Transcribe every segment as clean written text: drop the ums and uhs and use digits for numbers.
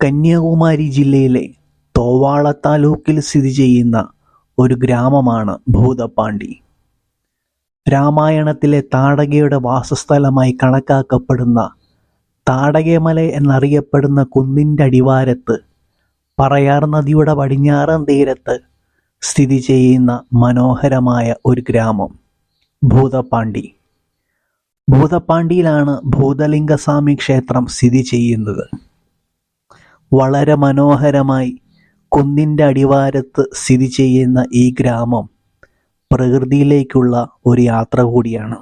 കന്യാകുമാരി ജില്ലയിലെ തോവാള താലൂക്കിൽ സ്ഥിതി ചെയ്യുന്ന ഒരു ഗ്രാമമാണ് ഭൂതപ്പാണ്ടി. രാമായണത്തിലെ താടകയുടെ വാസസ്ഥലമായി കണക്കാക്കപ്പെടുന്ന താടകമല എന്നറിയപ്പെടുന്ന കുന്നിൻ്റെ അടിവാരത്ത് പറയാർ നദിയുടെ പടിഞ്ഞാറൻ തീരത്ത് സ്ഥിതി ചെയ്യുന്ന മനോഹരമായ ഒരു ഗ്രാമം ഭൂതപ്പാണ്ടി. ഭൂതപ്പാണ്ടിയിലാണ് ഭൂതലിംഗസ്വാമി ക്ഷേത്രം സ്ഥിതി ചെയ്യുന്നത്. വളരെ മനോഹരമായി കുന്നിൻ്റെ അടിവാരത്ത് സ്ഥിതി ചെയ്യുന്ന ഈ ഗ്രാമം പ്രകൃതിയിലേക്കുള്ള ഒരു യാത്ര കൂടിയാണ്.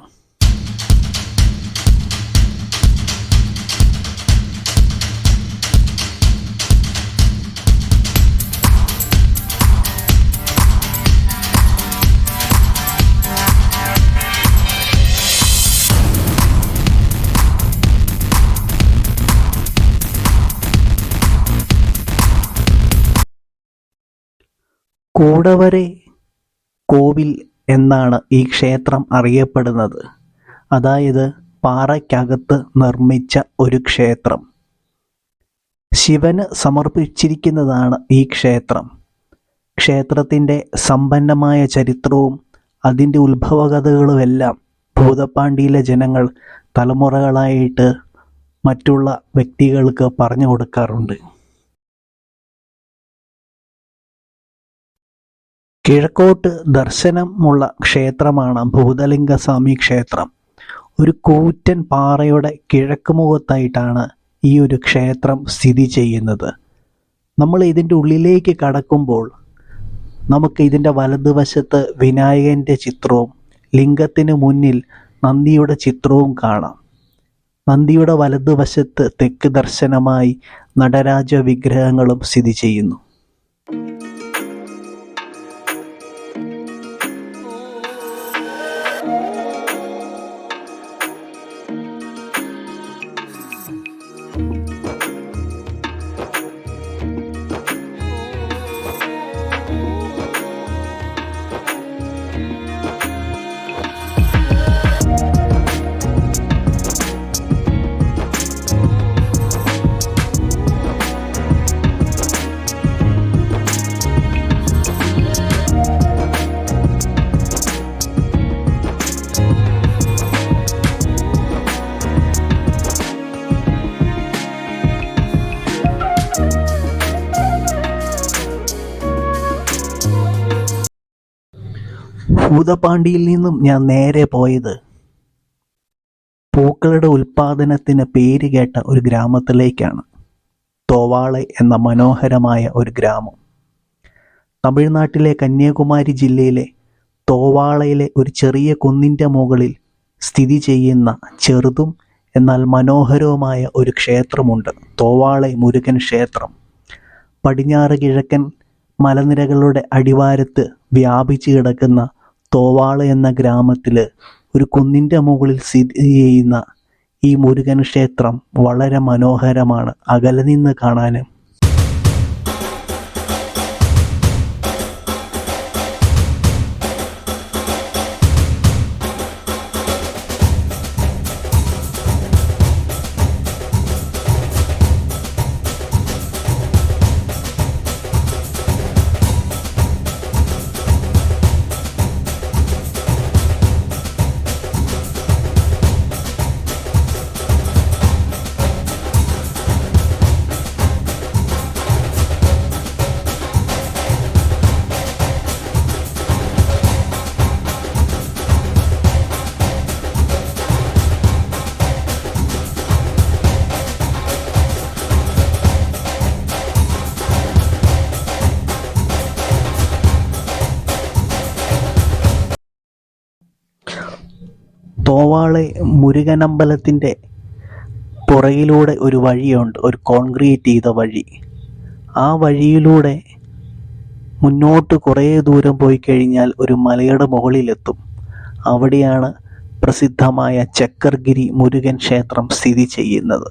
കൂടവരെ കോവിൽ എന്നാണ് ഈ ക്ഷേത്രം അറിയപ്പെടുന്നത്. അതായത് പാറയ്ക്കകത്ത് നിർമ്മിച്ച ഒരു ക്ഷേത്രം. ശിവന് സമർപ്പിച്ചിരിക്കുന്നതാണ് ഈ ക്ഷേത്രം. ക്ഷേത്രത്തിൻ്റെ സമ്പന്നമായ ചരിത്രവും അതിൻ്റെ ഉത്ഭവകഥകളുമെല്ലാം ഭൂതപ്പാണ്ടിയിലെ ജനങ്ങൾ തലമുറകളായിട്ട് മറ്റുള്ള വ്യക്തികൾക്ക് പറഞ്ഞു കൊടുക്കാറുണ്ട്. കിഴക്കോട്ട് ദർശനമുള്ള ക്ഷേത്രമാണ് ഭൂതലിംഗസ്വാമി ക്ഷേത്രം. ഒരു കൂറ്റൻ പാറയുടെ കിഴക്ക് മുഖത്തായിട്ടാണ് ഈ ഒരു ക്ഷേത്രം സ്ഥിതി ചെയ്യുന്നത്. നമ്മൾ ഇതിൻ്റെ ഉള്ളിലേക്ക് കടക്കുമ്പോൾ നമുക്ക് ഇതിൻ്റെ വലതുവശത്ത് വിനായകൻ്റെ ചിത്രവും ലിംഗത്തിന് മുന്നിൽ നന്ദിയുടെ ചിത്രവും കാണാം. നന്ദിയുടെ വലതുവശത്ത് തെക്ക് ദർശനമായി നടരാജ വിഗ്രഹങ്ങളും സ്ഥിതി ചെയ്യുന്നു. ഭൂതപ്പാണ്ടിയിൽ നിന്നും ഞാൻ നേരെ പോയത് പൂക്കളുടെ ഉൽപാദനത്തിന് പേര് കേട്ട ഒരു ഗ്രാമത്തിലേക്കാണ്. തോവാള എന്ന മനോഹരമായ ഒരു ഗ്രാമം. തമിഴ്നാട്ടിലെ കന്യാകുമാരി ജില്ലയിലെ തോവാളയിലെ ഒരു ചെറിയ കുന്നിൻ്റെ മുകളിൽ സ്ഥിതി ചെയ്യുന്ന ചെറുതും എന്നാൽ മനോഹരവുമായ ഒരു ക്ഷേത്രമുണ്ട്. തോവാള മുരുകൻ ക്ഷേത്രം. പടിഞ്ഞാറ് കിഴക്കൻ മലനിരകളുടെ അടിവാരത്ത് വ്യാപിച്ചു കിടക്കുന്ന തോവാള എന്ന ഗ്രാമത്തിൽ ഒരു കുന്നിൻ്റെ മുകളിൽ സ്ഥിതി ചെയ്യുന്ന ഈ മുരുകൻ ക്ഷേത്രം വളരെ മനോഹരമാണ് അകലെ നിന്ന് കാണാനും. തോവാള മുരുകനമ്പലത്തിൻ്റെ പുറകിലൂടെ ഒരു വഴിയുണ്ട്, ഒരു കോൺക്രീറ്റ് ചെയ്ത വഴി. ആ വഴിയിലൂടെ മുന്നോട്ട് കുറേ ദൂരം പോയി കഴിഞ്ഞാൽ ഒരു മലയുടെ മുകളിലെത്തും. അവിടെയാണ് പ്രസിദ്ധമായ ചക്കർഗിരി മുരുകൻ ക്ഷേത്രം സ്ഥിതി ചെയ്യുന്നത്.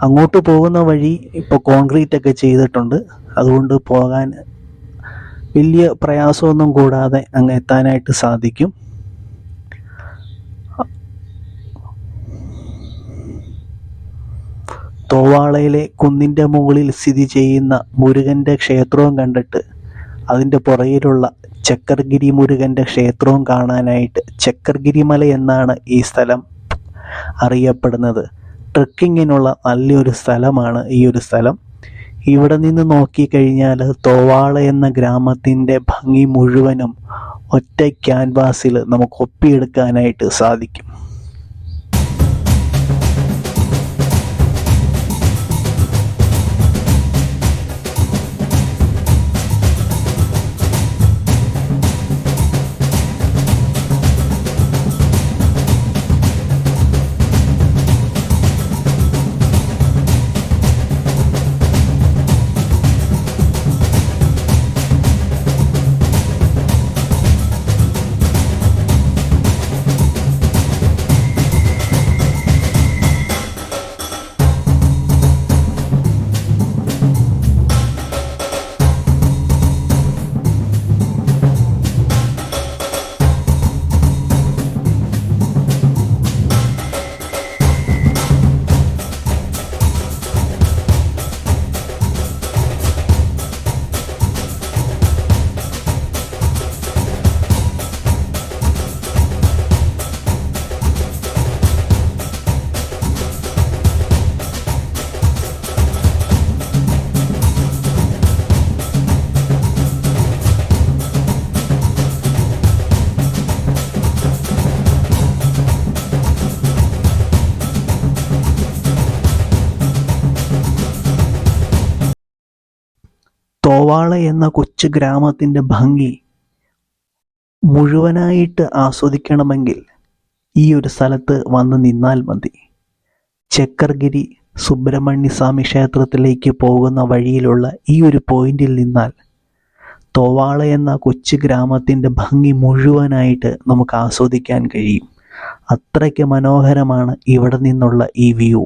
അങ്ങോട്ട് പോകുന്ന വഴി ഇപ്പോൾ കോൺക്രീറ്റ് ഒക്കെ ചെയ്തിട്ടുണ്ട്. അതുകൊണ്ട് പോകാൻ വലിയ പ്രയാസമൊന്നും കൂടാതെ അങ്ങ് എത്താനായിട്ട് സാധിക്കും. തോവാളയിലെ കുന്നിൻ്റെ മുകളിൽ സ്ഥിതി ചെയ്യുന്ന മുരുകൻ്റെ ക്ഷേത്രവും കണ്ടിട്ട് അതിൻ്റെ പുറകിലുള്ള ചക്കർഗിരി മുരുകൻ്റെ ക്ഷേത്രവും കാണാനായിട്ട് ചക്കർഗിരി മല എന്നാണ് ഈ സ്ഥലം അറിയപ്പെടുന്നത്. ട്രെക്കിങ്ങിനുള്ള നല്ലൊരു സ്ഥലമാണ് ഈ ഒരു സ്ഥലം. ഇവിടെ നിന്ന് നോക്കിക്കഴിഞ്ഞാൽ തോവാള എന്ന ഗ്രാമത്തിൻ്റെ ഭംഗി മുഴുവനും ഒറ്റ ക്യാൻവാസിൽ നമുക്ക് ഒപ്പിയെടുക്കാനായിട്ട് സാധിക്കും. തോവാള എന്ന കൊച്ചു ഗ്രാമത്തിൻ്റെ ഭംഗി മുഴുവനായിട്ട് ആസ്വദിക്കണമെങ്കിൽ ഈ ഒരു സ്ഥലത്ത് വന്ന് നിന്നാൽ മതി. ചക്കർഗിരി സുബ്രഹ്മണ്യ സ്വാമി ക്ഷേത്രത്തിലേക്ക് പോകുന്ന വഴിയിലുള്ള ഈ ഒരു പോയിന്റിൽ നിന്നാൽ തോവാള എന്ന കൊച്ചു ഗ്രാമത്തിൻ്റെ ഭംഗി മുഴുവനായിട്ട് നമുക്ക് ആസ്വദിക്കാൻ കഴിയും. അത്രയ്ക്ക് മനോഹരമാണ് ഇവിടെ നിന്നുള്ള ഈ വ്യൂ.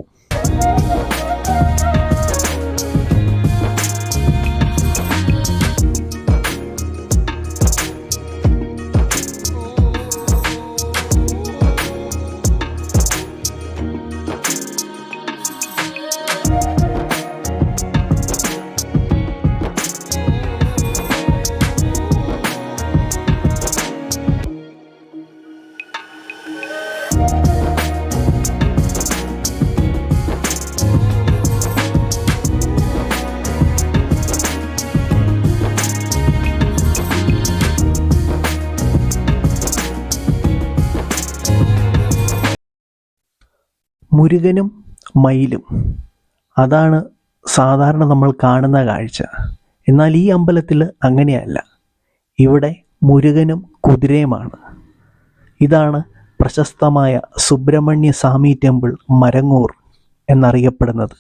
മുരുകനും മയിലും അതാണ് സാധാരണ നമ്മൾ കാണുന്ന കാഴ്ച. എന്നാൽ ഈ അമ്പലത്തിൽ അങ്ങനെയല്ല. ഇവിടെ മുരുകനും കുതിരയുമാണ്. ഇതാണ് പ്രശസ്തമായ സുബ്രഹ്മണ്യ സ്വാമി ടെമ്പിൾ മരങ്ങൂർ എന്നറിയപ്പെടുന്നത്.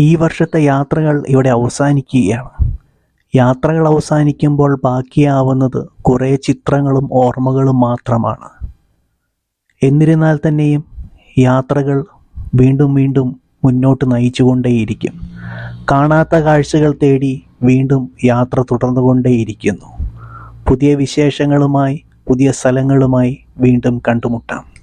ഈ വർഷത്തെ യാത്രകൾ ഇവിടെ അവസാനിക്കുകയാണ്. യാത്രകൾ അവസാനിക്കുമ്പോൾ ബാക്കിയാവുന്നത് കുറേ ചിത്രങ്ങളും ഓർമ്മകളും മാത്രമാണ്. എന്നിരുന്നാൽ തന്നെയും യാത്രകൾ വീണ്ടും വീണ്ടും മുന്നോട്ട് നയിച്ചുകൊണ്ടേയിരിക്കും. കാണാത്ത കാഴ്ചകൾ തേടി വീണ്ടും യാത്ര തുടർന്നുകൊണ്ടേയിരിക്കുന്നു. പുതിയ വിശേഷങ്ങളുമായി, പുതിയ സ്ഥലങ്ങളുമായി വീണ്ടും കണ്ടുമുട്ടാം.